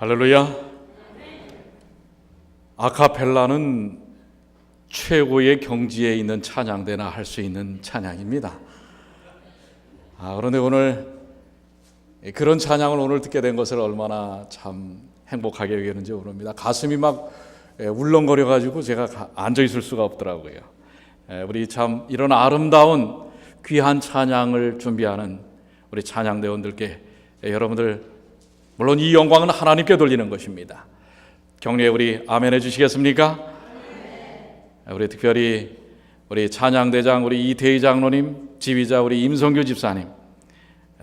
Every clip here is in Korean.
할렐루야. 아카펠라는 최고의 경지에 있는 찬양대나 할 수 있는 찬양입니다. 그런데 오늘 그런 찬양을 오늘 듣게 된 것을 얼마나 참 행복하게 여기는지 모릅니다. 가슴이 막 울렁거려가지고 제가 앉아 있을 수가 없더라고요. 우리 참 이런 아름다운 귀한 찬양을 준비하는 우리 찬양대원들께 여러분들 물론 이 영광은 하나님께 돌리는 것입니다. 격려에 우리 아멘 해주시겠습니까? 우리 특별히 우리 찬양대장 우리 이태희 장로님, 지휘자 우리 임성규 집사님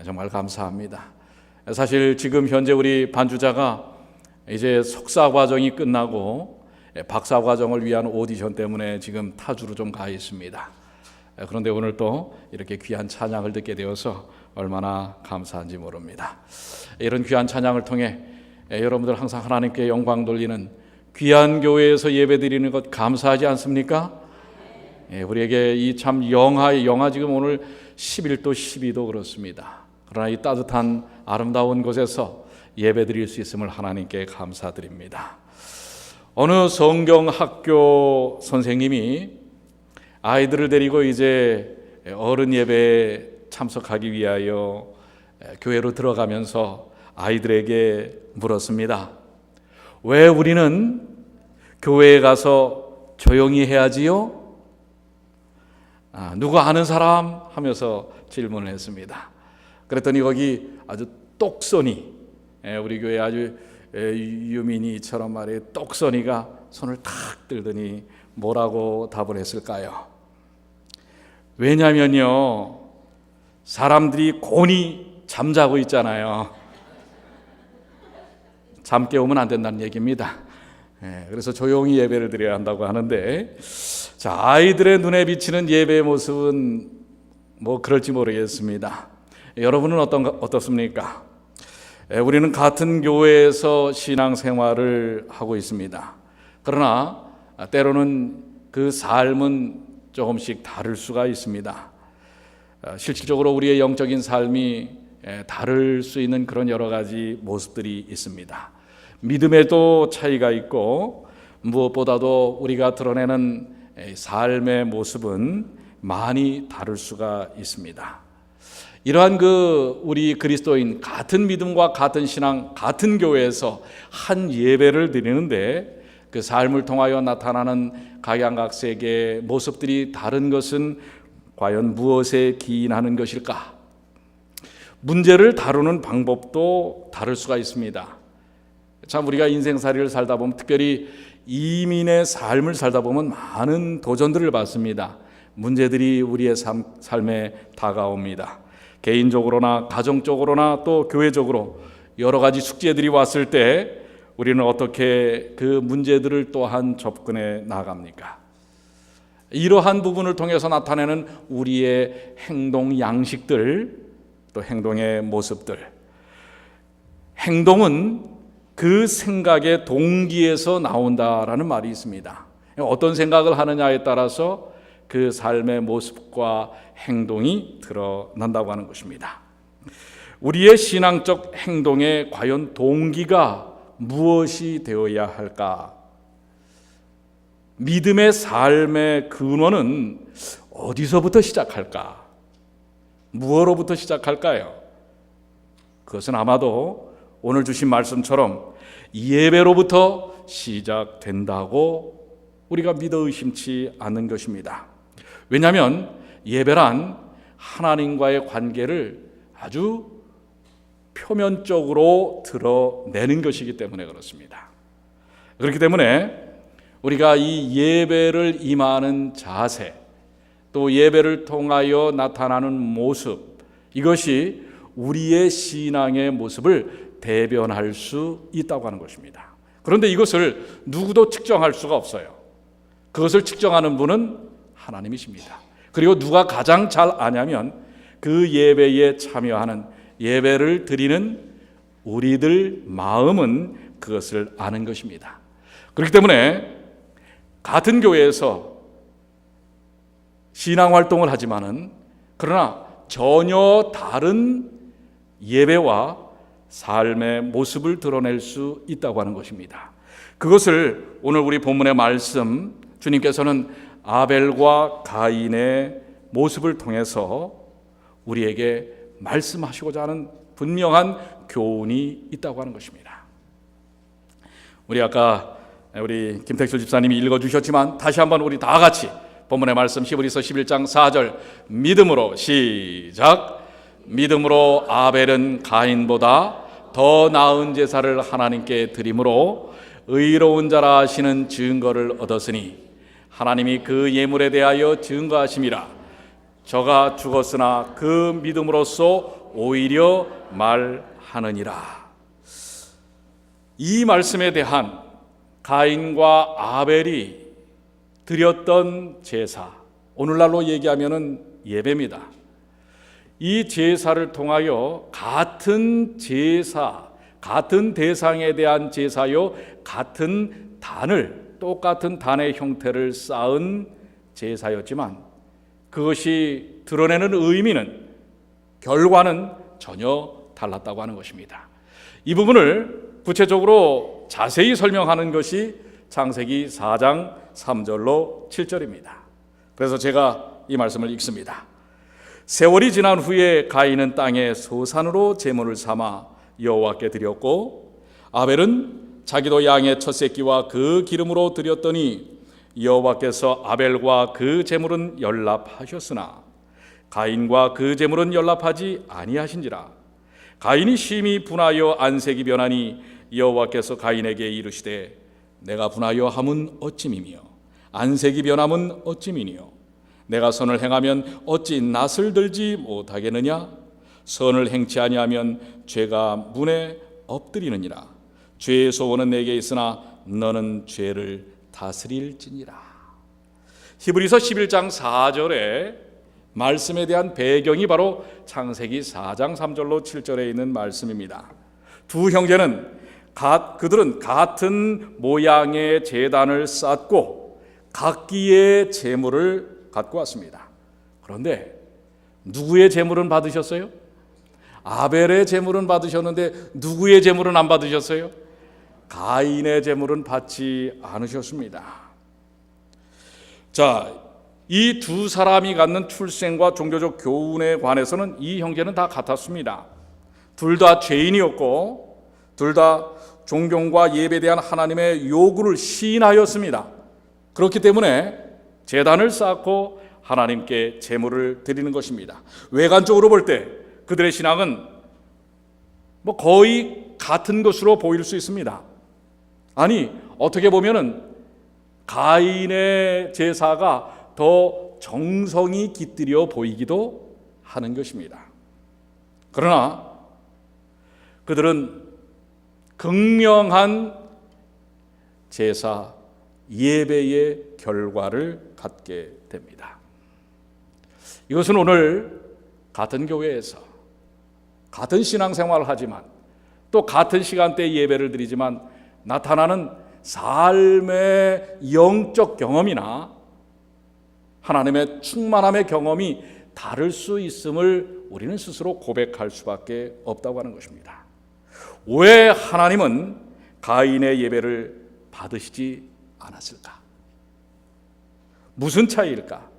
정말 감사합니다. 사실 지금 현재 우리 반주자가 이제 석사 과정이 끝나고 박사 과정을 위한 오디션 때문에 지금 타주로 좀 가 있습니다. 그런데 오늘 또 이렇게 귀한 찬양을 듣게 되어서 얼마나 감사한지 모릅니다. 이런 귀한 찬양을 통해 여러분들 항상 하나님께 영광 돌리는 귀한 교회에서 예배드리는 것 감사하지 않습니까? 우리에게 이 참 영하 지금 오늘 11도 12도 그렇습니다. 그러나 이 따뜻한 아름다운 곳에서 예배드릴 수 있음을 하나님께 감사드립니다. 어느 성경학교 선생님이 아이들을 데리고 이제 어른 예배에 참석하기 위하여 교회로 들어가면서 아이들에게 물었습니다. 왜 우리는 교회에 가서 조용히 해야지요? 누구 아는 사람? 하면서 질문을 했습니다. 그랬더니 거기 아주 똑선이 우리 교회 아주 유민이처럼 말이에요. 똑선이가 손을 탁 들더니 뭐라고 답을 했을까요? 왜냐면요, 사람들이 곤히 잠자고 있잖아요. 잠 깨우면 안 된다는 얘기입니다. 그래서 조용히 예배를 드려야 한다고 하는데, 자, 아이들의 눈에 비치는 예배의 모습은 뭐 그럴지 모르겠습니다. 여러분은 어떻습니까? 우리는 같은 교회에서 신앙생활을 하고 있습니다. 그러나 때로는 그 삶은 조금씩 다를 수가 있습니다. 실질적으로 우리의 영적인 삶이 다를 수 있는 그런 여러 가지 모습들이 있습니다. 믿음에도 차이가 있고 무엇보다도 우리가 드러내는 삶의 모습은 많이 다를 수가 있습니다. 이러한 우리 그리스도인 같은 믿음과 같은 신앙, 같은 교회에서 한 예배를 드리는데 그 삶을 통하여 나타나는 각양각색의 모습들이 다른 것은 과연 무엇에 기인하는 것일까? 문제를 다루는 방법도 다를 수가 있습니다. 참 우리가 인생살이를 살다 보면 특별히 이민의 삶을 살다 보면 많은 도전들을 받습니다. 문제들이 우리의 삶에 다가옵니다. 개인적으로나 가정적으로나 또 교회적으로 여러 가지 숙제들이 왔을 때 우리는 어떻게 그 문제들을 또한 접근해 나갑니까? 이러한 부분을 통해서 나타내는 우리의 행동 양식들, 또 행동의 모습들. 행동은 그 생각의 동기에서 나온다라는 말이 있습니다. 어떤 생각을 하느냐에 따라서 그 삶의 모습과 행동이 드러난다고 하는 것입니다. 우리의 신앙적 행동의 과연 동기가 무엇이 되어야 할까? 믿음의 삶의 근원은 어디서부터 시작할까? 무엇로부터 시작할까요? 그것은 아마도 오늘 주신 말씀처럼 예배로부터 시작된다고 우리가 믿어 의심치 않는 것입니다. 왜냐하면 예배란 하나님과의 관계를 아주 표면적으로 드러내는 것이기 때문에 그렇습니다. 그렇기 때문에 우리가 이 예배를 임하는 자세, 또 예배를 통하여 나타나는 모습, 이것이 우리의 신앙의 모습을 대변할 수 있다고 하는 것입니다. 그런데 이것을 누구도 측정할 수가 없어요. 그것을 측정하는 분은 하나님이십니다. 그리고 누가 가장 잘 아냐면 그 예배에 참여하는, 예배를 드리는 우리들 마음은 그것을 아는 것입니다. 그렇기 때문에 같은 교회에서 신앙활동을 하지만은 그러나 전혀 다른 예배와 삶의 모습을 드러낼 수 있다고 하는 것입니다. 그것을 오늘 우리 본문의 말씀, 주님께서는 아벨과 가인의 모습을 통해서 우리에게 말씀하시고자 하는 분명한 교훈이 있다고 하는 것입니다. 우리 아까 우리 김택철 집사님이 읽어주셨지만 다시 한번 우리 다 같이 본문의 말씀 히브리서 11장 4절 믿음으로 시작. 믿음으로 아벨은 가인보다 더 나은 제사를 하나님께 드림으로 의로운 자라 하시는 증거를 얻었으니 하나님이 그 예물에 대하여 증거하심이라. 저가 죽었으나 그 믿음으로써 오히려 말하느니라. 이 말씀에 대한 가인과 아벨이 드렸던 제사, 오늘날로 얘기하면은 예배입니다. 이 제사를 통하여 같은 제사, 같은 대상에 대한 제사요, 같은 단을, 똑같은 단의 형태를 쌓은 제사였지만 그것이 드러내는 의미는, 결과는 전혀 달랐다고 하는 것입니다. 이 부분을 구체적으로 자세히 설명하는 것이 창세기 4장 3절로 7절입니다. 그래서 제가 이 말씀을 읽습니다. 세월이 지난 후에 가인은 땅에 소산으로 제물을 삼아 여호와께 드렸고 아벨은 자기도 양의 첫 새끼와 그 기름으로 드렸더니 여호와께서 아벨과 그 제물은 연락하셨으나 가인과 그 제물은 연락하지 아니하신지라. 가인이 심히 분하여 안색이 변하니 여호와께서 가인에게 이르시되 내가 분하여 함은 어찌미며 안색이 변함은 어찌미니요 내가 선을 행하면 어찌 낯을 들지 못하겠느냐. 선을 행치 아니하면 죄가 문에 엎드리느니라. 죄의 소원은 내게 있으나 너는 죄를 다스릴지니라. 히브리서 11장 4절에 말씀에 대한 배경이 바로 창세기 4장 3절로 7절에 있는 말씀입니다. 두 형제는 그들은 같은 모양의 제단을 쌓고 각기의 제물을 갖고 왔습니다. 그런데 누구의 제물은 받으셨어요? 아벨의 제물은 받으셨는데 누구의 제물은 안 받으셨어요? 가인의 제물은 받지 않으셨습니다. 자, 이 두 사람이 갖는 출생과 종교적 교훈에 관해서는 이 형제는 다 같았습니다. 둘 다 죄인이었고 둘 다 존경과 예배에 대한 하나님의 요구를 시인하였습니다. 그렇기 때문에 제단을 쌓고 하나님께 제물을 드리는 것입니다. 외관적으로 볼 때 그들의 신앙은 거의 같은 것으로 보일 수 있습니다. 아니, 어떻게 보면은 가인의 제사가 더 정성이 깃들여 보이기도 하는 것입니다. 그러나 그들은 극명한 제사, 예배의 결과를 갖게 됩니다. 이것은 오늘 같은 교회에서 같은 신앙생활을 하지만 또 같은 시간대에 예배를 드리지만 나타나는 삶의 영적 경험이나 하나님의 충만함의 경험이 다를 수 있음을 우리는 스스로 고백할 수밖에 없다고 하는 것입니다. 왜 하나님은 가인의 예배를 받으시지 않았을까? 무슨 차이일까?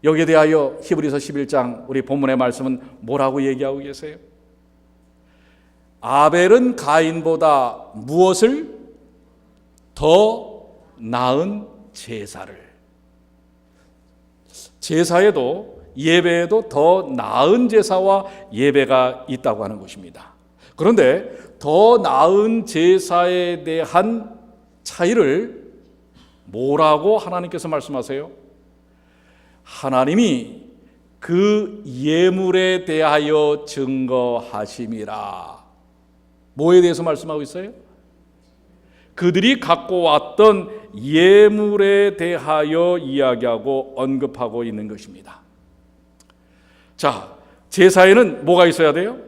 여기에 대하여 히브리서 11장 우리 본문의 말씀은 뭐라고 얘기하고 계세요? 아벨은 가인보다 무엇을 더 나은 제사를, 제사에도 예배에도 더 나은 제사와 예배가 있다고 하는 것입니다. 그런데 더 나은 제사에 대한 차이를 뭐라고 하나님께서 말씀하세요? 하나님이 그 예물에 대하여 증거하심이라. 뭐에 대해서 말씀하고 있어요? 그들이 갖고 왔던 예물에 대하여 이야기하고 언급하고 있는 것입니다. 자, 제사에는 뭐가 있어야 돼요?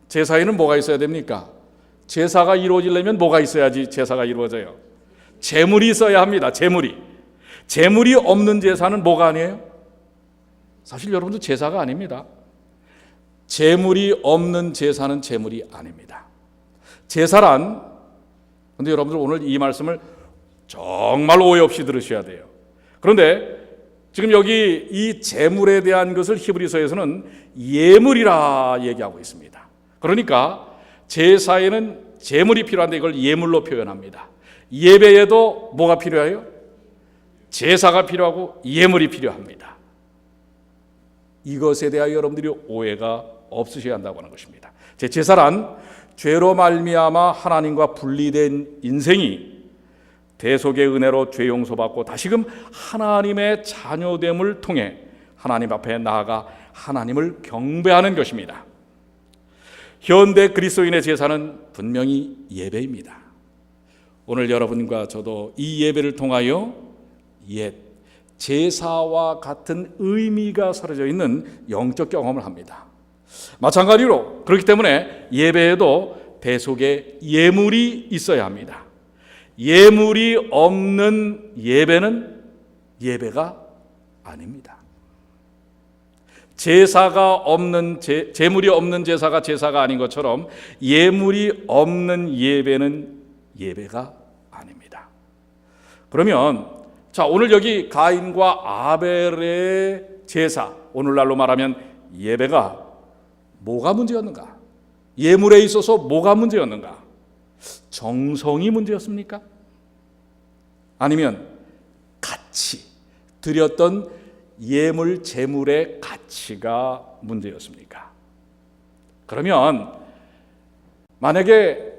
제사에는 뭐가 있어야 됩니까? 제사가 이루어지려면 뭐가 있어야지 제사가 이루어져요? 제물이 있어야 합니다. 제물이 없는 제사는 뭐가 아니에요? 사실 여러분들 제사가 아닙니다. 제물이 없는 제사는 제물이 아닙니다. 제사란, 근데 여러분들 오늘 이 말씀을 정말 오해 없이 들으셔야 돼요. 그런데 지금 여기 이 제물에 대한 것을 히브리서에서는 예물이라 얘기하고 있습니다. 그러니까 제사에는 제물이 필요한데 이걸 예물로 표현합니다. 예배에도 뭐가 필요해요? 제사가 필요하고 예물이 필요합니다. 이것에 대하여 여러분들이 오해가 없으셔야 한다고 하는 것입니다. 제사란 죄로 말미암아 하나님과 분리된 인생이 대속의 은혜로 죄 용서받고 다시금 하나님의 자녀됨을 통해 하나님 앞에 나아가 하나님을 경배하는 것입니다. 현대 그리스도인의 제사는 분명히 예배입니다. 오늘 여러분과 저도 이 예배를 통하여 옛 제사와 같은 의미가 사라져 있는 영적 경험을 합니다. 마찬가지로 그렇기 때문에 예배에도 대속의 예물이 있어야 합니다. 예물이 없는 예배는 예배가 아닙니다. 제사가 없는 제물이 없는 제사가 제사가 아닌 것처럼 예물이 없는 예배는 예배가 아닙니다. 그러면 자, 오늘 여기 가인과 아벨의 제사, 오늘날로 말하면 예배가 뭐가 문제였는가? 예물에 있어서 뭐가 문제였는가? 정성이 문제였습니까? 아니면 가치, 드렸던 예물, 제물의 가치가 문제였습니까? 그러면 만약에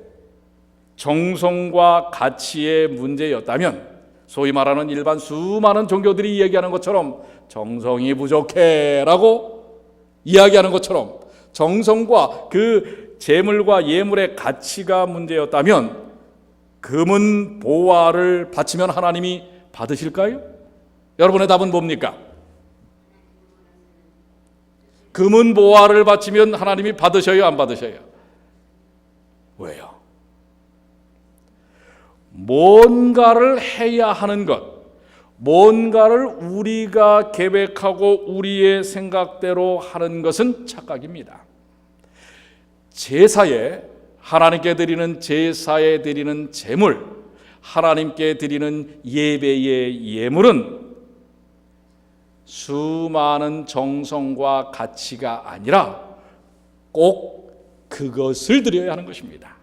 정성과 가치의 문제였다면 소위 말하는 일반 수많은 종교들이 이야기하는 것처럼 정성이 부족해라고 이야기하는 것처럼 정성과 그 제물과 예물의 가치가 문제였다면 금은 보화를 바치면 하나님이 받으실까요? 여러분의 답은 뭡니까? 금은 보화를 바치면 하나님이 받으셔요, 안 받으셔요? 왜요? 뭔가를 해야 하는 것, 뭔가를 우리가 계획하고 우리의 생각대로 하는 것은 착각입니다. 제사에, 하나님께 드리는 제사에 드리는 제물, 하나님께 드리는 예배의 예물은 수많은 정성과 가치가 아니라 꼭 그것을 드려야 하는 것입니다.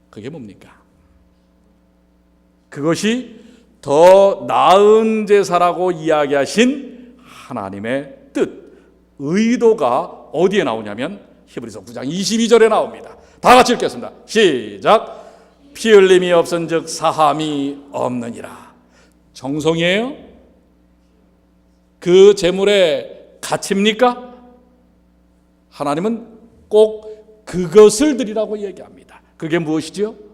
그게 뭡니까? 그것이 더 나은 제사라고 이야기하신 하나님의 뜻, 의도가 어디에 나오냐면 히브리서 9장 22절에 나옵니다. 다 같이 읽겠습니다. 시작. 피 흘림이 없은즉 사함이 없느니라. 정성이에요? 그 제물의 가치입니까? 하나님은 꼭 그것을 드리라고 얘기합니다. 그게 무엇이죠?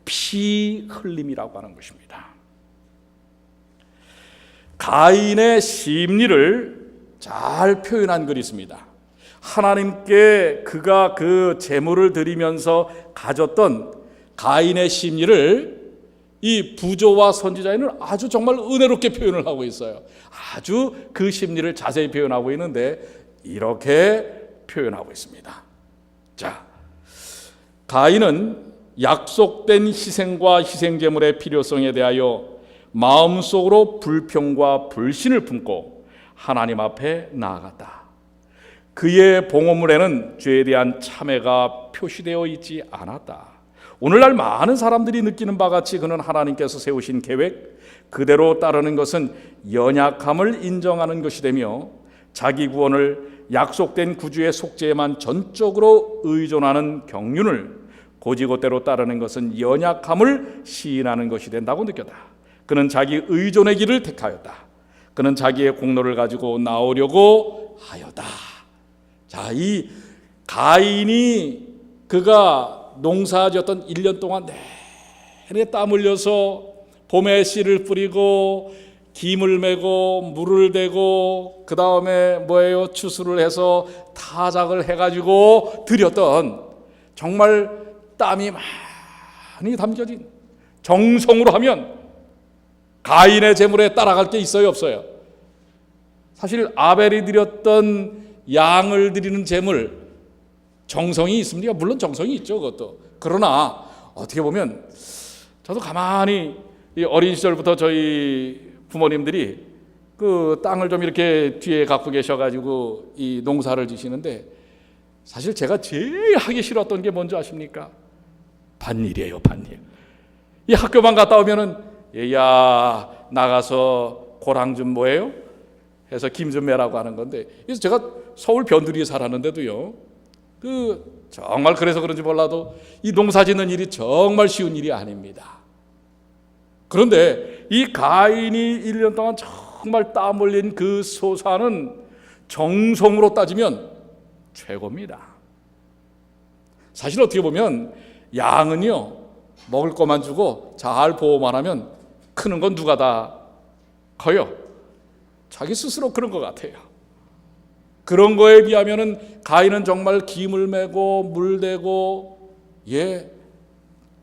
피 흘림이라고 하는 것입니다. 가인의 심리를 잘 표현한 글이 있습니다. 하나님께 그가 그 제물을 드리면서 가졌던 가인의 심리를 이 부조와 선지자에는 아주 정말 은혜롭게 표현을 하고 있어요. 아주 그 심리를 자세히 표현하고 있는데 이렇게 표현하고 있습니다. 자, 가인은 약속된 희생과 희생제물의 필요성에 대하여 마음속으로 불평과 불신을 품고 하나님 앞에 나아갔다. 그의 봉헌물에는 죄에 대한 참회가 표시되어 있지 않았다. 오늘날 많은 사람들이 느끼는 바와 같이 그는 하나님께서 세우신 계획 그대로 따르는 것은 연약함을 인정하는 것이 되며 자기 구원을 약속된 구주의 속죄에만 전적으로 의존하는 경륜을 고지고대로 따르는 것은 연약함을 시인하는 것이 된다고 느꼈다. 그는 자기 의존의 길을 택하였다. 그는 자기의 공로를 가지고 나오려고 하였다. 자, 이 가인이 그가 농사지었던 1년 동안 내내 땀 흘려서 봄에 씨를 뿌리고 김을 메고 물을 대고 그 다음에 뭐예요? 추수를 해서 타작을 해가지고 드렸던 정말 땀이 많이 담겨진 정성으로 하면 가인의 제물에 따라갈 게 있어요, 없어요? 사실 아벨이 드렸던 양을 드리는 제물 정성이 있습니까? 물론 정성이 있죠, 그것도. 그러나 어떻게 보면 저도 가만히 어린 시절부터 저희 부모님들이 그 땅을 좀 이렇게 뒤에 갖고 계셔가지고 이 농사를 지시는데, 사실 제가 제일 하기 싫었던 게 뭔지 아십니까? 밭일이에요, 밭일. 이 학교만 갔다 오면은 얘야 나가서 고랑 좀 뭐예요? 해서 김 좀 매라고 하는 건데, 그래서 제가 서울 변두리에 살았는데도요, 그 정말 그래서 그런지 몰라도 이 농사 짓는 일이 정말 쉬운 일이 아닙니다. 그런데 이 가인이 1년 동안 정말 땀 흘린 그 소사는 정성으로 따지면 최고입니다. 사실 어떻게 보면 양은요, 먹을 것만 주고 잘 보호만 하면 크는 건 누가 다 커요? 자기 스스로 그런 것 같아요. 그런 거에 비하면은 가인은 정말 김을 메고 물대고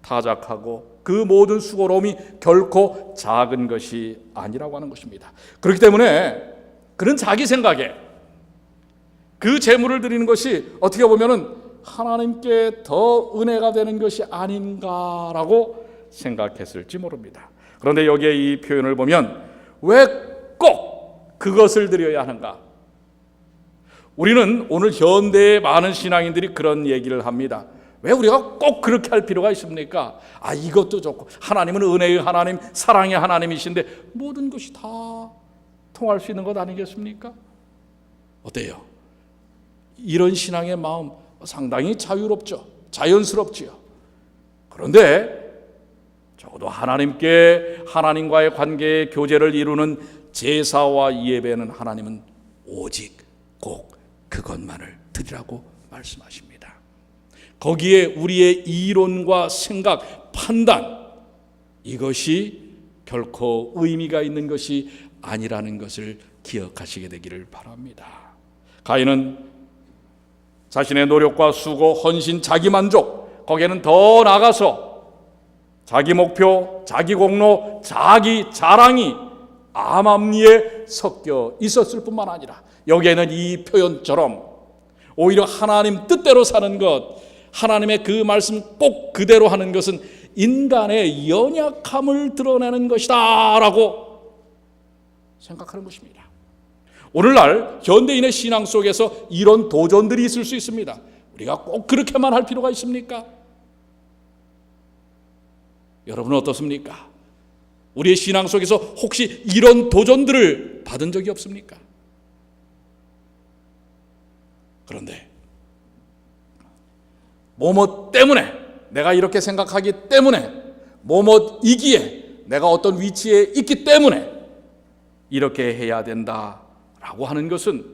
타작하고 그 모든 수고로움이 결코 작은 것이 아니라고 하는 것입니다. 그렇기 때문에 그런 자기 생각에 그 제물을 드리는 것이 어떻게 보면은 하나님께 더 은혜가 되는 것이 아닌가라고 생각했을지 모릅니다. 그런데 여기에 이 표현을 보면 왜 꼭 그것을 드려야 하는가? 우리는 오늘 현대의 많은 신앙인들이 그런 얘기를 합니다. 왜 우리가 꼭 그렇게 할 필요가 있습니까? 이것도 좋고, 하나님은 은혜의 하나님, 사랑의 하나님이신데 모든 것이 다 통할 수 있는 것 아니겠습니까? 어때요? 이런 신앙의 마음 상당히 자유롭죠. 자연스럽지요. 그런데 적어도 하나님과의 관계의 교제를 이루는 제사와 예배는 하나님은 오직 꼭 그것만을 드리라고 말씀하십니다. 거기에 우리의 이론과 생각, 판단, 이것이 결코 의미가 있는 것이 아니라는 것을 기억하시게 되기를 바랍니다. 가인은 자신의 노력과 수고, 헌신, 자기 만족, 거기에는 더 나아가서 자기 목표, 자기 공로, 자기 자랑이 암암리에 섞여 있었을 뿐만 아니라 여기에는 이 표현처럼 오히려 하나님 뜻대로 사는 것, 하나님의 그 말씀 꼭 그대로 하는 것은 인간의 연약함을 드러내는 것이다 라고 생각하는 것입니다. 오늘날 현대인의 신앙 속에서 이런 도전들이 있을 수 있습니다. 우리가 꼭 그렇게만 할 필요가 있습니까? 여러분은 어떻습니까? 우리의 신앙 속에서 혹시 이런 도전들을 받은 적이 없습니까? 그런데 뭐뭐 때문에, 내가 이렇게 생각하기 때문에, 뭐뭐이기에, 내가 어떤 위치에 있기 때문에 이렇게 해야 된다라고 하는 것은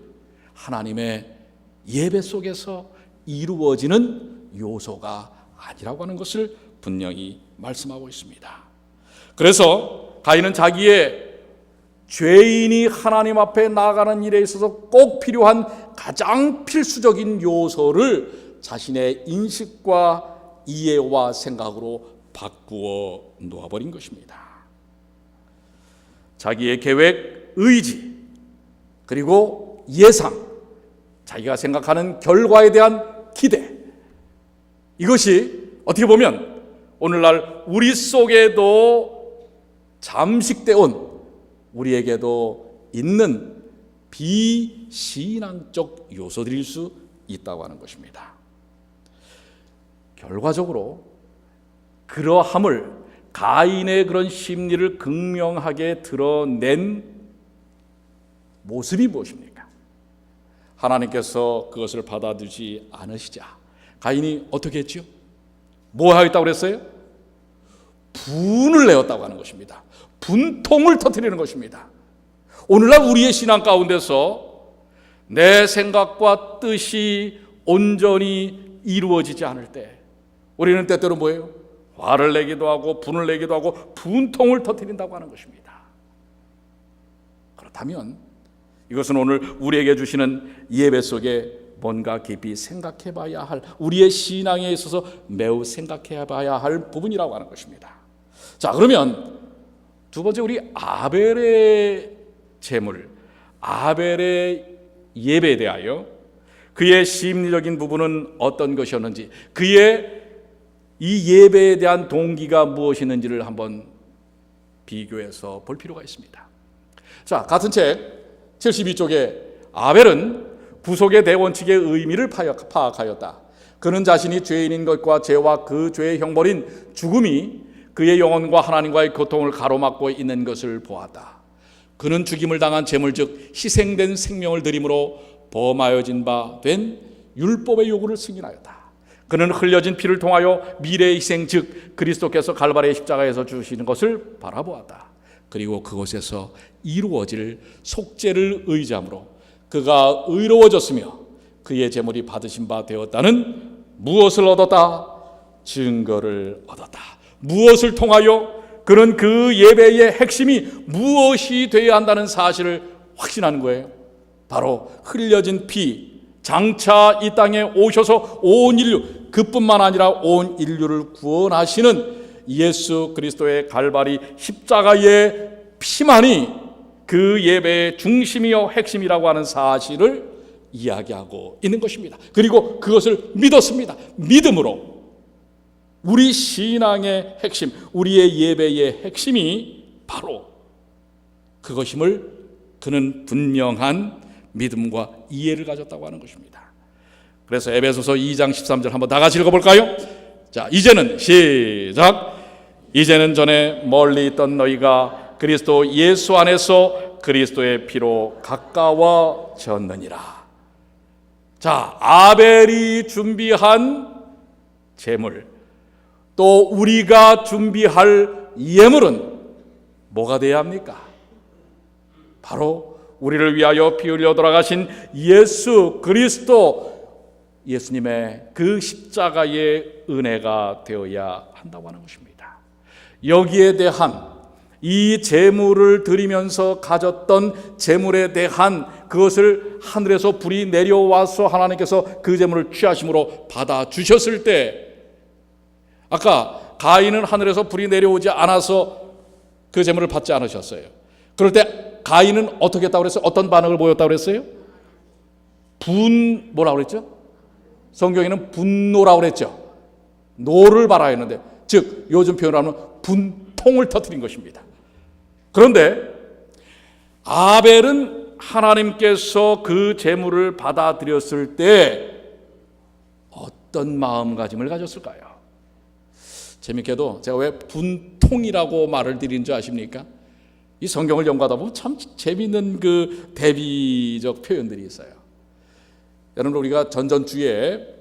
하나님의 예배 속에서 이루어지는 요소가 아니라고 하는 것을 분명히 말씀하고 있습니다. 그래서 가인은 자기의 죄인이 하나님 앞에 나아가는 일에 있어서 꼭 필요한 가장 필수적인 요소를 자신의 인식과 이해와 생각으로 바꾸어 놓아버린 것입니다. 자기의 계획, 의지, 그리고 예상, 자기가 생각하는 결과에 대한 기대, 이것이 어떻게 보면 오늘날 우리 속에도 잠식되어 온, 우리에게도 있는 비신앙적 요소들일 수 있다고 하는 것입니다. 결과적으로 그러함을, 가인의 그런 심리를 극명하게 드러낸 모습이 무엇입니까? 하나님께서 그것을 받아들이지 않으시자 가인이 어떻게 했죠? 뭐 하였다고 그랬어요? 분을 내었다고 하는 것입니다. 분통을 터뜨리는 것입니다. 오늘날 우리의 신앙 가운데서 내 생각과 뜻이 온전히 이루어지지 않을 때 우리는 때때로 뭐예요? 화를 내기도 하고 분을 내기도 하고 분통을 터뜨린다고 하는 것입니다. 그렇다면 이것은 오늘 우리에게 주시는 예배 속에 뭔가 깊이 생각해 봐야 할, 우리의 신앙에 있어서 매우 생각해 봐야 할 부분이라고 하는 것입니다. 자, 그러면 두 번째, 우리 아벨의 제물, 아벨의 예배에 대하여 그의 심리적인 부분은 어떤 것이었는지, 그의 이 예배에 대한 동기가 무엇이었는지를 한번 비교해서 볼 필요가 있습니다. 자, 같은 책 72쪽에 아벨은 구속의 대원칙의 의미를 파악하였다. 그는 자신이 죄인인 것과 죄와 그 죄의 형벌인 죽음이 그의 영혼과 하나님과의 고통을 가로막고 있는 것을 보았다. 그는 죽임을 당한 제물 즉 희생된 생명을 드림으로 범하여진 바 된 율법의 요구를 승인하였다. 그는 흘려진 피를 통하여 미래의 희생 즉 그리스도께서 갈바리의 십자가에서 주시는 것을 바라보았다. 그리고 그곳에서 이루어질 속죄를 의지함으로 그가 의로워졌으며 그의 제물이 받으신 바 되었다는 무엇을 얻었다? 증거를 얻었다. 무엇을 통하여? 그는 그 예배의 핵심이 무엇이 되어야 한다는 사실을 확신하는 거예요. 바로 흘려진 피, 장차 이 땅에 오셔서 온 인류, 그뿐만 아니라 온 인류를 구원하시는 예수 그리스도의 갈바리 십자가의 피만이 그 예배의 중심이요 핵심이라고 하는 사실을 이야기하고 있는 것입니다. 그리고 그것을 믿었습니다. 믿음으로 우리 신앙의 핵심, 우리의 예배의 핵심이 바로 그것임을 그는 분명한 믿음과 이해를 가졌다고 하는 것입니다. 그래서 에베소서 2장 13절 한번 다 같이 읽어볼까요? 자, 이제는 시작. 이제는 전에 멀리 있던 너희가 그리스도 예수 안에서 그리스도의 피로 가까워졌느니라. 자, 아벨이 준비한 제물, 또 우리가 준비할 예물은 뭐가 되어야 합니까? 바로 우리를 위하여 피 흘려 돌아가신 예수 그리스도, 예수님의 그 십자가의 은혜가 되어야 한다고 하는 것입니다. 여기에 대한 이 제물을 드리면서 가졌던 제물에 대한 그것을 하늘에서 불이 내려와서 하나님께서 그 제물을 취하심으로 받아주셨을 때, 아까 가인은 하늘에서 불이 내려오지 않아서 그 제물을 받지 않으셨어요. 그럴 때 가인은 어떻게 했다고 그랬어요? 어떤 반응을 보였다고 그랬어요? 뭐라고 그랬죠? 성경에는 분노라고 그랬죠. 노를 발하여 했는데, 즉 요즘 표현으로 하면 분통을 터뜨린 것입니다. 그런데 아벨은 하나님께서 그 제물을 받아들였을 때 어떤 마음가짐을 가졌을까요? 재밌게도 제가 왜 분통이라고 말을 드린 줄 아십니까? 이 성경을 연구하다 보면 참 재미있는 그 대비적 표현들이 있어요. 여러분, 우리가 전주에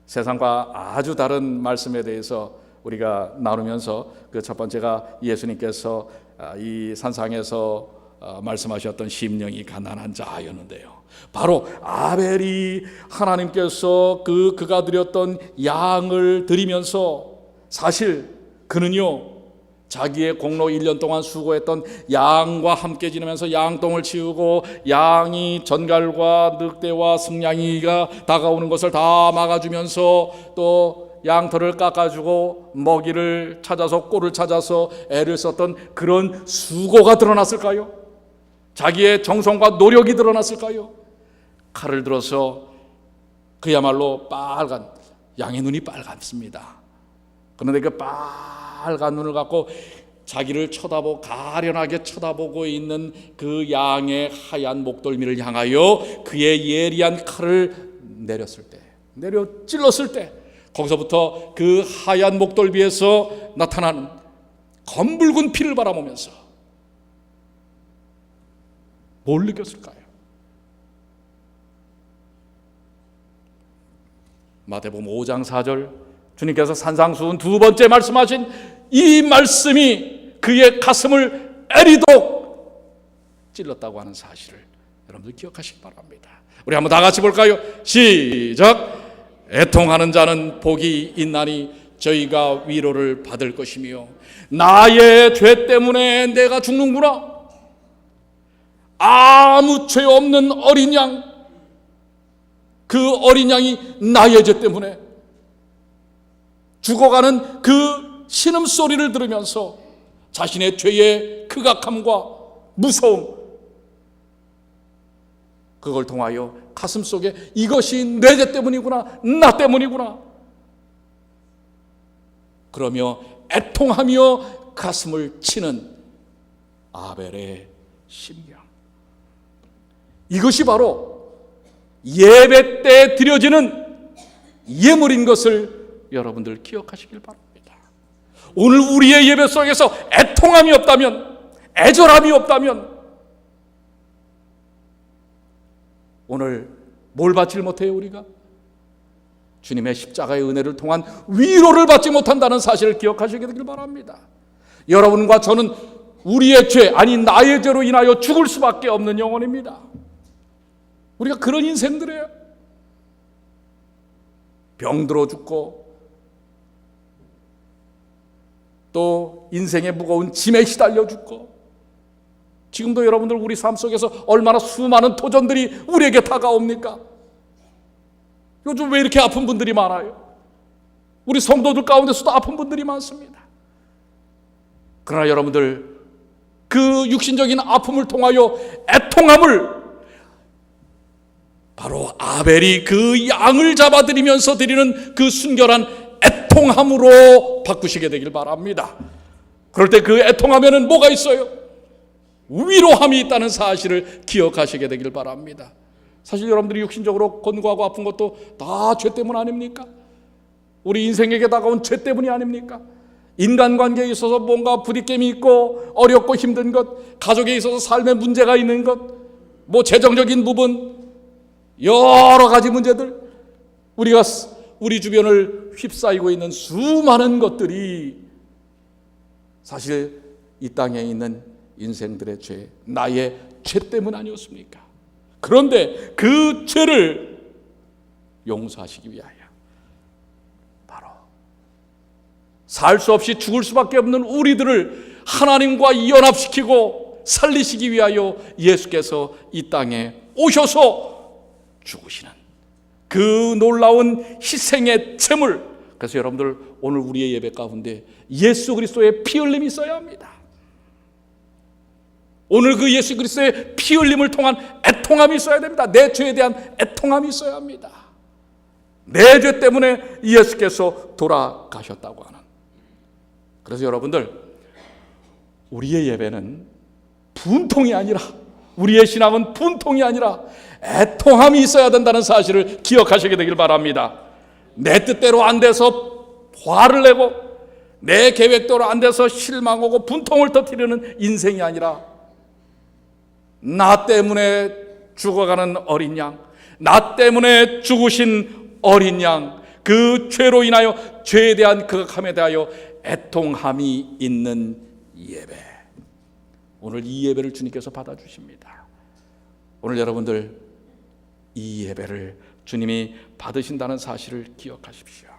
세상과 아주 다른 말씀에 대해서 우리가 나누면서 그 첫 번째가 예수님께서 이 산상에서 말씀하셨던 심령이 가난한 자였는데요. 바로 아벨이 하나님께서 그가 드렸던 양을 드리면서, 사실 그는요 자기의 공로 1년 동안 수고했던 양과 함께 지내면서 양똥을 치우고 양이 전갈과 늑대와 승냥이가 다가오는 것을 다 막아주면서 또 양털을 깎아주고 먹이를 찾아서 꼴을 찾아서 애를 썼던 그런 수고가 드러났을까요? 자기의 정성과 노력이 드러났을까요? 칼을 들어서 그야말로 빨간, 양의 눈이 빨갛습니다. 그런데 그 빨간 눈을 갖고 자기를 쳐다보고 가련하게 쳐다보고 있는 그 양의 하얀 목덜미를 향하여 그의 예리한 칼을 내려 찔렀을 때, 거기서부터 그 하얀 목덜미에서 나타난 검붉은 피를 바라보면서 뭘 느꼈을까요? 마태복음 5장 4절, 주님께서 산상수훈 두 번째 말씀하신 이 말씀이 그의 가슴을 애리도록 찔렀다고 하는 사실을 여러분들 기억하시기 바랍니다. 우리 한번 다 같이 볼까요? 시작. 애통하는 자는 복이 있나니 저희가 위로를 받을 것이며, 나의 죄 때문에 내가 죽는구나. 아무 죄 없는 어린 양, 그 어린 양이 나의 죄 때문에 죽어가는 그 신음소리를 들으면서 자신의 죄의 극악함과 무서움, 그걸 통하여 가슴 속에 이것이 내 죄 때문이구나, 나 때문이구나 그러며 애통하며 가슴을 치는 아벨의 심경, 이것이 바로 예배 때 드려지는 예물인 것을 여러분들 기억하시길 바랍니다. 오늘 우리의 예배 속에서 애통함이 없다면, 애절함이 없다면 오늘 뭘 받지 못해요? 우리가 주님의 십자가의 은혜를 통한 위로를 받지 못한다는 사실을 기억하시게 되길 바랍니다. 여러분과 저는 우리의 죄, 아니 나의 죄로 인하여 죽을 수밖에 없는 영혼입니다. 우리가 그런 인생들이에요. 병들어 죽고 또 인생의 무거운 짐에 시달려 죽고, 지금도 여러분들 우리 삶 속에서 얼마나 수많은 도전들이 우리에게 다가옵니까? 요즘 왜 이렇게 아픈 분들이 많아요? 우리 성도들 가운데서도 아픈 분들이 많습니다. 그러나 여러분들 그 육신적인 아픔을 통하여 애통함을 바로 아벨이 그 양을 잡아들이면서 드리는 그 순결한 애통함으로 바꾸시게 되길 바랍니다. 그럴 때 그 애통함에는 뭐가 있어요? 위로함이 있다는 사실을 기억하시게 되길 바랍니다. 사실 여러분들이 육신적으로 권고하고 아픈 것도 다 죄 때문 아닙니까? 우리 인생에게 다가온 죄 때문이 아닙니까? 인간관계에 있어서 뭔가 부딪힘이 있고 어렵고 힘든 것, 가족에 있어서 삶에 문제가 있는 것, 뭐 재정적인 부분, 여러 가지 문제들, 우리가 우리 주변을 휩싸이고 있는 수많은 것들이 사실 이 땅에 있는 인생들의 죄, 나의 죄 때문 아니었습니까? 그런데 그 죄를 용서하시기 위하여 바로 살 수 없이 죽을 수밖에 없는 우리들을 하나님과 연합시키고 살리시기 위하여 예수께서 이 땅에 오셔서 죽으시는 그 놀라운 희생의 제물. 그래서 여러분들 오늘 우리의 예배 가운데 예수 그리스도의 피 흘림이 있어야 합니다. 오늘 그 예수 그리스도의 피 흘림을 통한 애통함이 있어야 됩니다. 내 죄에 대한 애통함이 있어야 합니다. 내 죄 때문에 예수께서 돌아가셨다고 하는. 그래서 여러분들 우리의 예배는 분통이 아니라, 우리의 신앙은 분통이 아니라 애통함이 있어야 된다는 사실을 기억하시게 되길 바랍니다. 내 뜻대로 안 돼서 화를 내고 내 계획대로 안 돼서 실망하고 분통을 터뜨리는 인생이 아니라, 나 때문에 죽어가는 어린 양, 나 때문에 죽으신 어린 양, 그 죄로 인하여 죄에 대한 극함에 대하여 애통함이 있는 예배. 오늘 이 예배를 주님께서 받아주십니다. 오늘 여러분들 이 예배를 주님이 받으신다는 사실을 기억하십시오.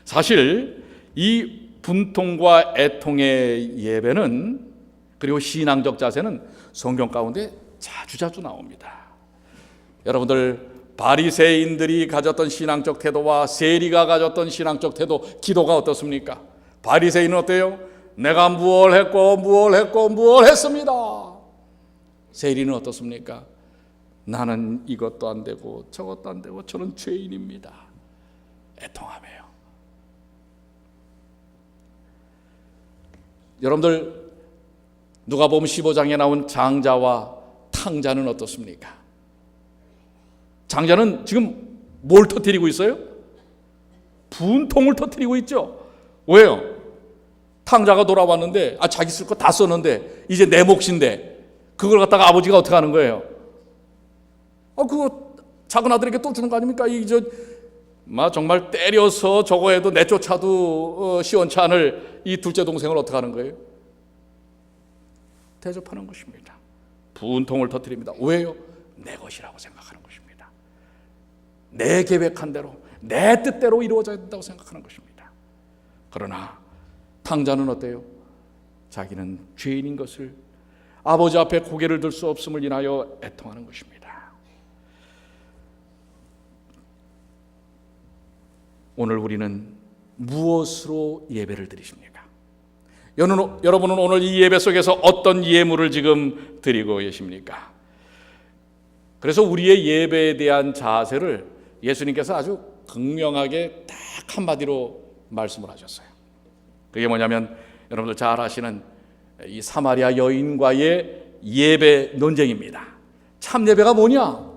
사실 이 분통과 애통의 예배는, 그리고 신앙적 자세는 성경 가운데 자주자주 나옵니다. 여러분들 바리새인들이 가졌던 신앙적 태도와 세리가 가졌던 신앙적 태도, 기도가 어떻습니까? 바리새인은 어때요? 내가 무엇 했습니다. 세리는 어떻습니까? 나는 이것도 안 되고 저것도 안 되고 저는 죄인입니다. 애통하며요. 여러분들 누가복음 15장에 나온 장자와 탕자는 어떻습니까? 장자는 지금 뭘 터뜨리고 있어요? 분통을 터뜨리고 있죠. 왜요? 탕자가 돌아왔는데 자기 쓸 거 다 썼는데 이제 내 몫인데 그걸 갖다가 아버지가 어떻게 하는 거예요? 그거 작은 아들에게 또 주는 거 아닙니까? 정말 때려서 저거 해도 내쫓아도 시원치 않을 이 둘째 동생을 어떻게 하는 거예요? 대접하는 것입니다. 분통을 터뜨립니다. 왜요? 내 것이라고 생각하는 것입니다. 내 계획한 대로, 내 뜻대로 이루어져야 된다고 생각하는 것입니다. 그러나 탕자는 어때요? 자기는 죄인인 것을, 아버지 앞에 고개를 들 수 없음을 인하여 애통하는 것입니다. 오늘 우리는 무엇으로 예배를 드리십니까? 여러분은 오늘 이 예배 속에서 어떤 예물을 지금 드리고 계십니까? 그래서 우리의 예배에 대한 자세를 예수님께서 아주 극명하게 딱 한마디로 말씀을 하셨어요. 그게 뭐냐면 여러분들 잘 아시는 이 사마리아 여인과의 예배 논쟁입니다. 참 예배가 뭐냐?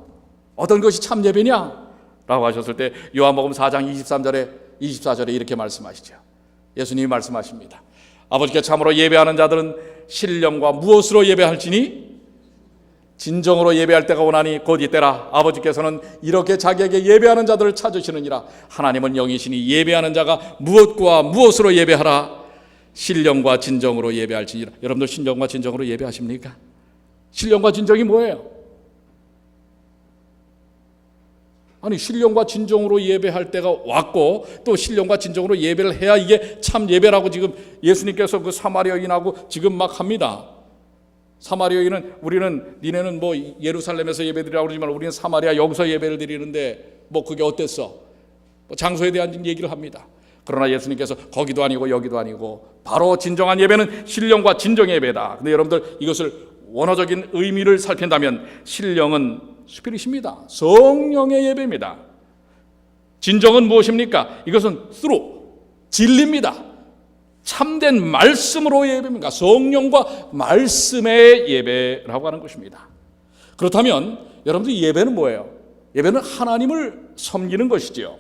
어떤 것이 참 예배냐? 라고 하셨을 때 요한복음 4장 24절에 이렇게 말씀하시죠. 예수님이 말씀하십니다. 아버지께 참으로 예배하는 자들은 신령과 무엇으로 예배할지니 진정으로 예배할 때가 오나니 곧 이때라. 아버지께서는 이렇게 자기에게 예배하는 자들을 찾으시느니라. 하나님은 영이시니 예배하는 자가 무엇과 무엇으로 예배하라. 신령과 진정으로 예배할지니라. 여러분들 신령과 진정으로 예배하십니까? 신령과 진정이 뭐예요? 아니, 신령과 진정으로 예배할 때가 왔고 또 신령과 진정으로 예배를 해야 이게 참 예배라고 지금 예수님께서 그 사마리아 여인하고 지금 막 합니다. 사마리아 여인은 우리는 니네는 뭐 예루살렘에서 예배드리라고 그러지만 우리는 사마리아 여기서 예배를 드리는데 뭐 그게 어땠어? 뭐 장소에 대한 얘기를 합니다. 그러나 예수님께서 거기도 아니고 여기도 아니고 바로 진정한 예배는 신령과 진정의 예배다. 근데 여러분들 이것을 원어적인 의미를 살핀다면 신령은 스피릿입니다. 성령의 예배입니다. 진정은 무엇입니까? 이것은 through, 진리입니다. 참된 말씀으로 예배입니다. 성령과 말씀의 예배라고 하는 것입니다. 그렇다면 여러분들 예배는 뭐예요? 예배는 하나님을 섬기는 것이지요.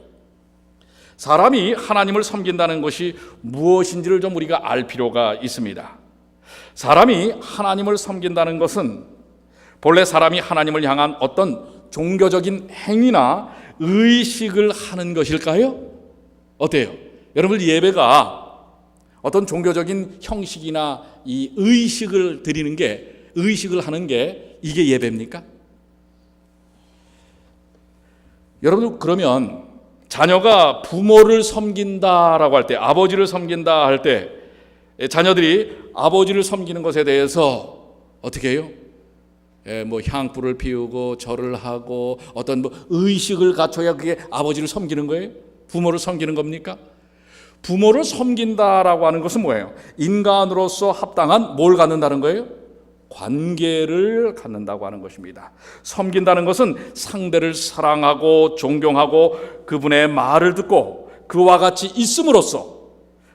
사람이 하나님을 섬긴다는 것이 무엇인지를 좀 우리가 알 필요가 있습니다. 사람이 하나님을 섬긴다는 것은 본래 사람이 하나님을 향한 어떤 종교적인 행위나 의식을 하는 것일까요? 어때요? 여러분 예배가 어떤 종교적인 형식이나 이 의식을 드리는 게, 의식을 하는 게 이게 예배입니까? 여러분 그러면 자녀가 부모를 섬긴다라고 할 때, 아버지를 섬긴다 할 때 자녀들이 아버지를 섬기는 것에 대해서 어떻게 해요? 뭐 향불을 피우고 절을 하고 어떤 뭐 의식을 갖춰야 그게 아버지를 섬기는 거예요? 부모를 섬기는 겁니까? 부모를 섬긴다라고 하는 것은 뭐예요? 인간으로서 합당한 뭘 갖는다는 거예요? 관계를 갖는다고 하는 것입니다. 섬긴다는 것은 상대를 사랑하고 존경하고 그분의 말을 듣고 그와 같이 있음으로써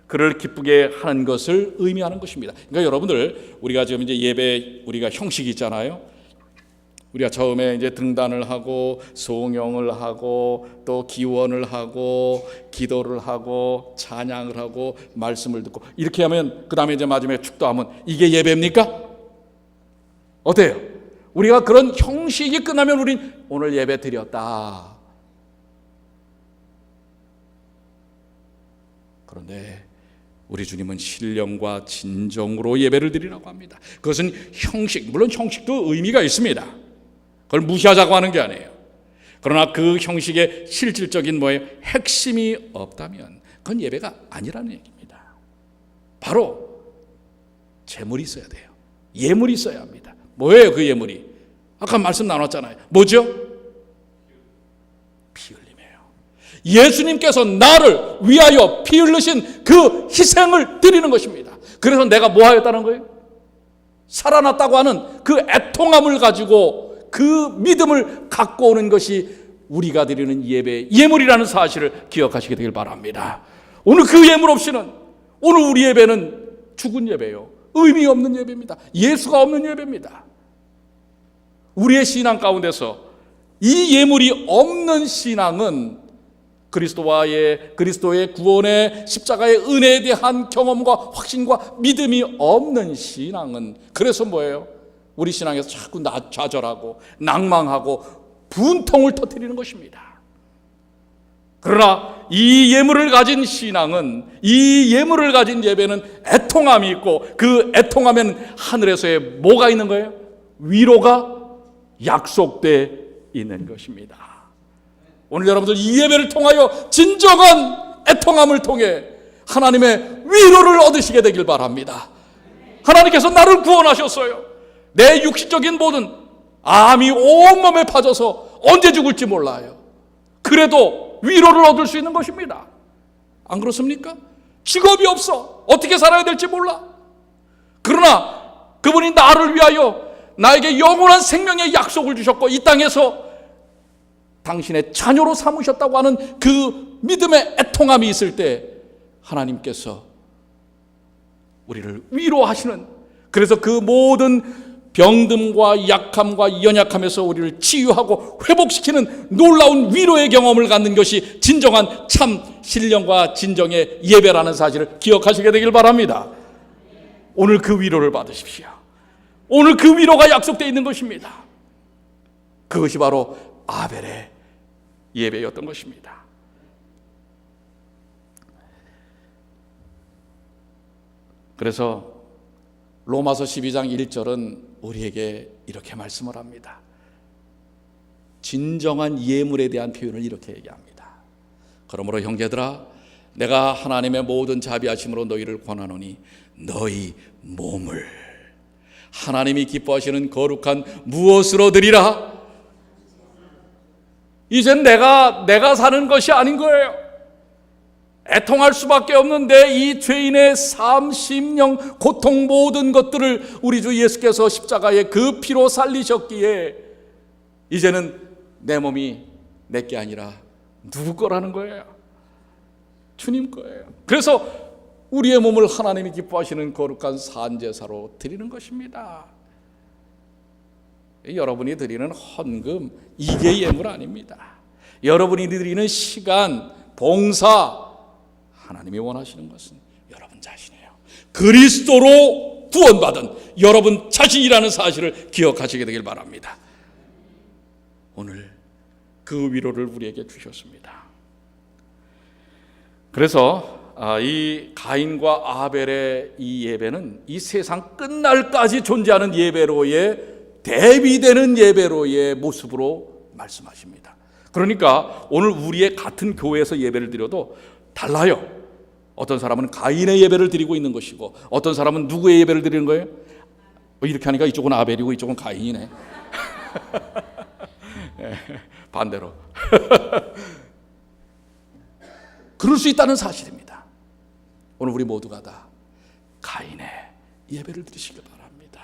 그를 기쁘게 하는 것을 의미하는 것입니다. 그러니까 여러분들 우리가 지금 이제 예배 우리가 형식이 있잖아요. 우리가 처음에 이제 등단을 하고 송영을 하고 또 기원을 하고 기도를 하고 찬양을 하고 말씀을 듣고 이렇게 하면 그 다음에 이제 마지막에 축도하면 이게 예배입니까? 어때요? 우리가 그런 형식이 끝나면 우린 오늘 예배 드렸다. 그런데 우리 주님은 신령과 진정으로 예배를 드리라고 합니다. 그것은 형식, 물론 형식도 의미가 있습니다. 그걸 무시하자고 하는 게 아니에요. 그러나 그 형식의 실질적인 뭐예요? 핵심이 없다면 그건 예배가 아니라는 얘기입니다. 바로 재물이 있어야 돼요. 예물이 있어야 합니다. 뭐예요 그 예물이? 아까 말씀 나눴잖아요. 뭐죠? 피 흘림이에요. 예수님께서 나를 위하여 피 흘리신 그 희생을 드리는 것입니다. 그래서 내가 뭐 하였다는 거예요? 살아났다고 하는 그 애통함을 가지고 그 믿음을 갖고 오는 것이 우리가 드리는 예배, 예물이라는 사실을 기억하시게 되길 바랍니다. 오늘 그 예물 없이는 오늘 우리 예배는 죽은 예배예요. 의미 없는 예배입니다. 예수가 없는 예배입니다. 우리의 신앙 가운데서 이 예물이 없는 신앙은 그리스도의 구원의 십자가의 은혜에 대한 경험과 확신과 믿음이 없는 신앙은 그래서 뭐예요? 우리 신앙에서 자꾸 좌절하고 낭망하고 분통을 터뜨리는 것입니다. 그러나 이 예물을 가진 신앙은, 이 예물을 가진 예배는 애통함이 있고 그 애통함에는 하늘에서의 뭐가 있는 거예요? 위로가 약속되어 있는 것입니다. 오늘 여러분들 이 예배를 통하여 진정한 애통함을 통해 하나님의 위로를 얻으시게 되길 바랍니다. 하나님께서 나를 구원하셨어요. 내 육신적인 모든 암이 온몸에 파져서 언제 죽을지 몰라요. 그래도 위로를 얻을 수 있는 것입니다. 안 그렇습니까? 직업이 없어. 어떻게 살아야 될지 몰라. 그러나 그분이 나를 위하여 나에게 영원한 생명의 약속을 주셨고 이 땅에서 당신의 자녀로 삼으셨다고 하는 그 믿음의 애통함이 있을 때 하나님께서 우리를 위로하시는, 그래서 그 모든 병듦과 약함과 연약함에서 우리를 치유하고 회복시키는 놀라운 위로의 경험을 갖는 것이 진정한 참 신령과 진정의 예배라는 사실을 기억하시게 되길 바랍니다. 오늘 그 위로를 받으십시오. 오늘 그 위로가 약속되어 있는 것입니다. 그것이 바로 아벨의 예배였던 것입니다. 그래서 로마서 12장 1절은 우리에게 이렇게 말씀을 합니다. 진정한 예물에 대한 표현을 이렇게 얘기합니다. 그러므로 형제들아, 내가 하나님의 모든 자비하심으로 너희를 권하노니 너희 몸을 하나님이 기뻐하시는 거룩한 무엇으로 드리라. 이젠 내가 사는 것이 아닌 거예요. 애통할 수밖에 없는 내 이 죄인의 삶, 심령, 고통 모든 것들을 우리 주 예수께서 십자가에 그 피로 살리셨기에 이제는 내 몸이 내게 아니라 누구 거라는 거예요? 주님 거예요. 그래서 우리의 몸을 하나님이 기뻐하시는 거룩한 산제사로 드리는 것입니다. 여러분이 드리는 헌금, 이게 예물 아닙니다. 여러분이 드리는 시간, 봉사, 하나님이 원하시는 것은 여러분 자신이에요. 그리스도로 구원받은 여러분 자신이라는 사실을 기억하시게 되길 바랍니다. 오늘 그 위로를 우리에게 주셨습니다. 그래서 이 가인과 아벨의 이 예배는 이 세상 끝날까지 존재하는 예배로의 대비되는 예배로의 모습으로 말씀하십니다. 그러니까 오늘 우리의 같은 교회에서 예배를 드려도 달라요. 어떤 사람은 가인의 예배를 드리고 있는 것이고 어떤 사람은 누구의 예배를 드리는 거예요? 이렇게 하니까 이쪽은 아벨이고 이쪽은 가인이네. 반대로. 그럴 수 있다는 사실입니다. 오늘 우리 모두가 다 가인의 예배를 드리시길 바랍니다.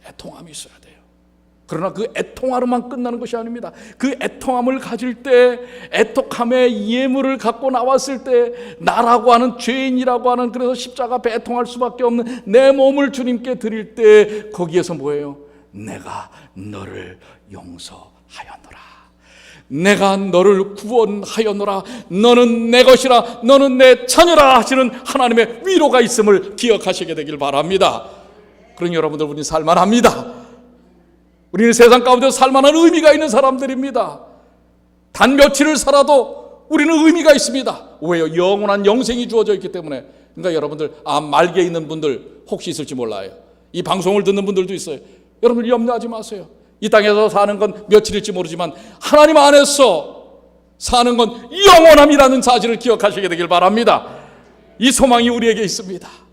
애통함이 있어야 돼요. 그러나 그 애통하로만 끝나는 것이 아닙니다. 그 애통함을 가질 때, 애통함의 예물을 갖고 나왔을 때 나라고 하는, 죄인이라고 하는, 그래서 십자가 앞에 애통할 수밖에 없는 내 몸을 주님께 드릴 때 거기에서 뭐예요? 내가 너를 용서하였노라, 내가 너를 구원하였노라, 너는 내 것이라, 너는 내 자녀라 하시는 하나님의 위로가 있음을 기억하시게 되길 바랍니다. 그러니 여러분들, 우리는 살만합니다. 우리는 세상 가운데 살만한 의미가 있는 사람들입니다. 단 며칠을 살아도 우리는 의미가 있습니다. 왜요? 영원한 영생이 주어져 있기 때문에. 그러니까 여러분들, 말기에 있는 분들 혹시 있을지 몰라요. 이 방송을 듣는 분들도 있어요. 여러분들 염려하지 마세요. 이 땅에서 사는 건 며칠일지 모르지만 하나님 안에서 사는 건 영원함이라는 사실을 기억하시게 되길 바랍니다. 이 소망이 우리에게 있습니다.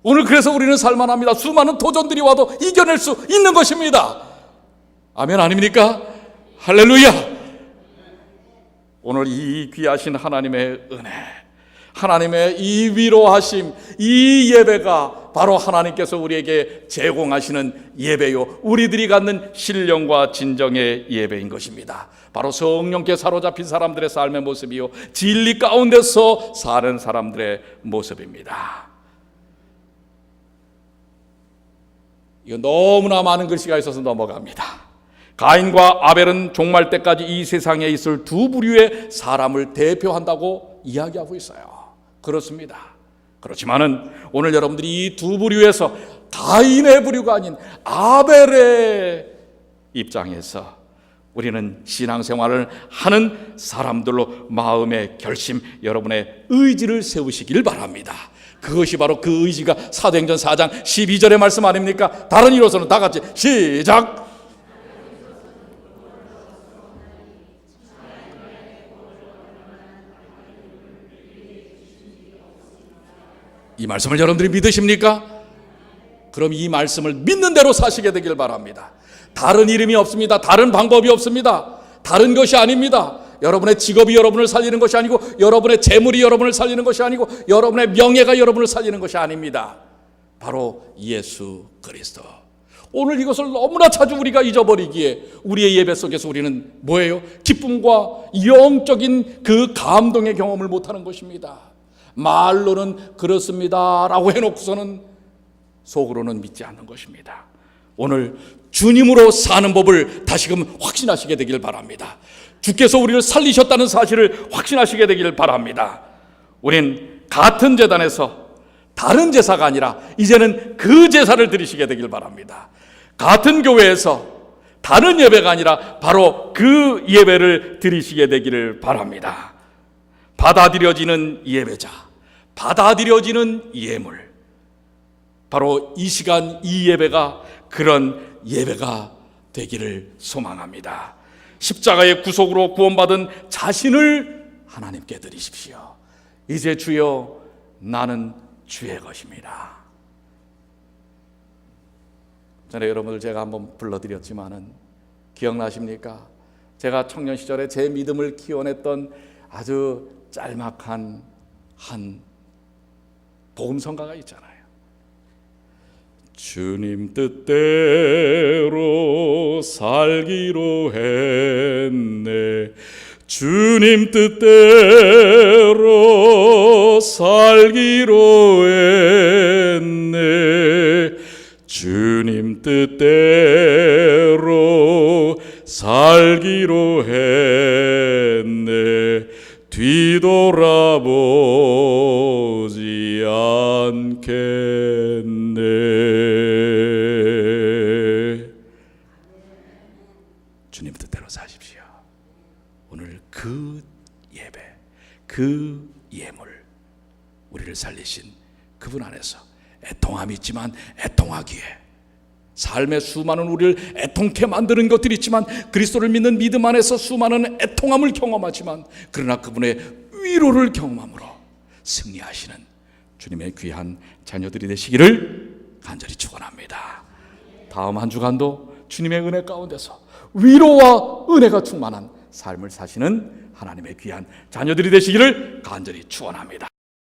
오늘 그래서 우리는 살만합니다. 수많은 도전들이 와도 이겨낼 수 있는 것입니다. 아멘 아닙니까? 할렐루야. 오늘 이 귀하신 하나님의 은혜, 하나님의 이 위로하심, 이 예배가 바로 하나님께서 우리에게 제공하시는 예배요, 우리들이 갖는 신령과 진정의 예배인 것입니다. 바로 성령께 사로잡힌 사람들의 삶의 모습이요, 진리 가운데서 사는 사람들의 모습입니다. 이거 너무나 많은 글씨가 있어서 넘어갑니다. 가인과 아벨은 종말 때까지 이 세상에 있을 두 부류의 사람을 대표한다고 이야기하고 있어요. 그렇습니다. 그렇지만은 오늘 여러분들이 이 두 부류에서 가인의 부류가 아닌 아벨의 입장에서 우리는 신앙생활을 하는 사람들로 마음의 결심, 여러분의 의지를 세우시길 바랍니다. 그것이 바로 그 의지가 사도행전 4장 12절의 말씀 아닙니까? 다른 이로서는 다 같이 시작. 이 말씀을 여러분들이 믿으십니까? 그럼 이 말씀을 믿는 대로 사시게 되길 바랍니다. 다른 이름이 없습니다. 다른 방법이 없습니다. 다른 것이 아닙니다. 여러분의 직업이 여러분을 살리는 것이 아니고, 여러분의 재물이 여러분을 살리는 것이 아니고, 여러분의 명예가 여러분을 살리는 것이 아닙니다. 바로 예수 그리스도. 오늘 이것을 너무나 자주 우리가 잊어버리기에 우리의 예배 속에서 우리는 뭐예요? 기쁨과 영적인 그 감동의 경험을 못하는 것입니다. 말로는 그렇습니다 라고 해놓고서는 속으로는 믿지 않는 것입니다. 오늘 주님으로 사는 법을 다시금 확신하시게 되길 바랍니다. 주께서 우리를 살리셨다는 사실을 확신하시게 되길 바랍니다. 우린 같은 제단에서 다른 제사가 아니라 이제는 그 제사를 드리시게 되길 바랍니다. 같은 교회에서 다른 예배가 아니라 바로 그 예배를 드리시게 되기를 바랍니다. 받아들여지는 예배자, 받아들여지는 예물, 바로 이 시간 이 예배가 그런 예배가 되기를 소망합니다. 십자가의 구속으로 구원받은 자신을 하나님께 드리십시오. 이제 주여 나는 주의 것입니다. 전에 여러분들 제가 한번 불러드렸지만은 기억나십니까? 제가 청년 시절에 제 믿음을 키워냈던 아주 짤막한 한 복음성가가 있잖아요. 주님 뜻대로 살기로 했네. 주님 뜻대로 살기로 했네. 주님 뜻대로 살기로 했네. 뒤돌아보지 않겠네. 주님 뜻대로 사십시오. 오늘 그 예배, 그 예물, 우리를 살리신 그분 안에서 애통함이 있지만 애통하기에, 삶의 수많은 우리를 애통케 만드는 것들이 있지만 그리스도를 믿는 믿음 안에서 수많은 애통함을 경험하지만 그러나 그분의 위로를 경험함으로 승리하시는 주님의 귀한 자녀들이 되시기를 간절히 축원합니다. 다음 한 주간도 주님의 은혜 가운데서 위로와 은혜가 충만한 삶을 사시는 하나님의 귀한 자녀들이 되시기를 간절히 축원합니다.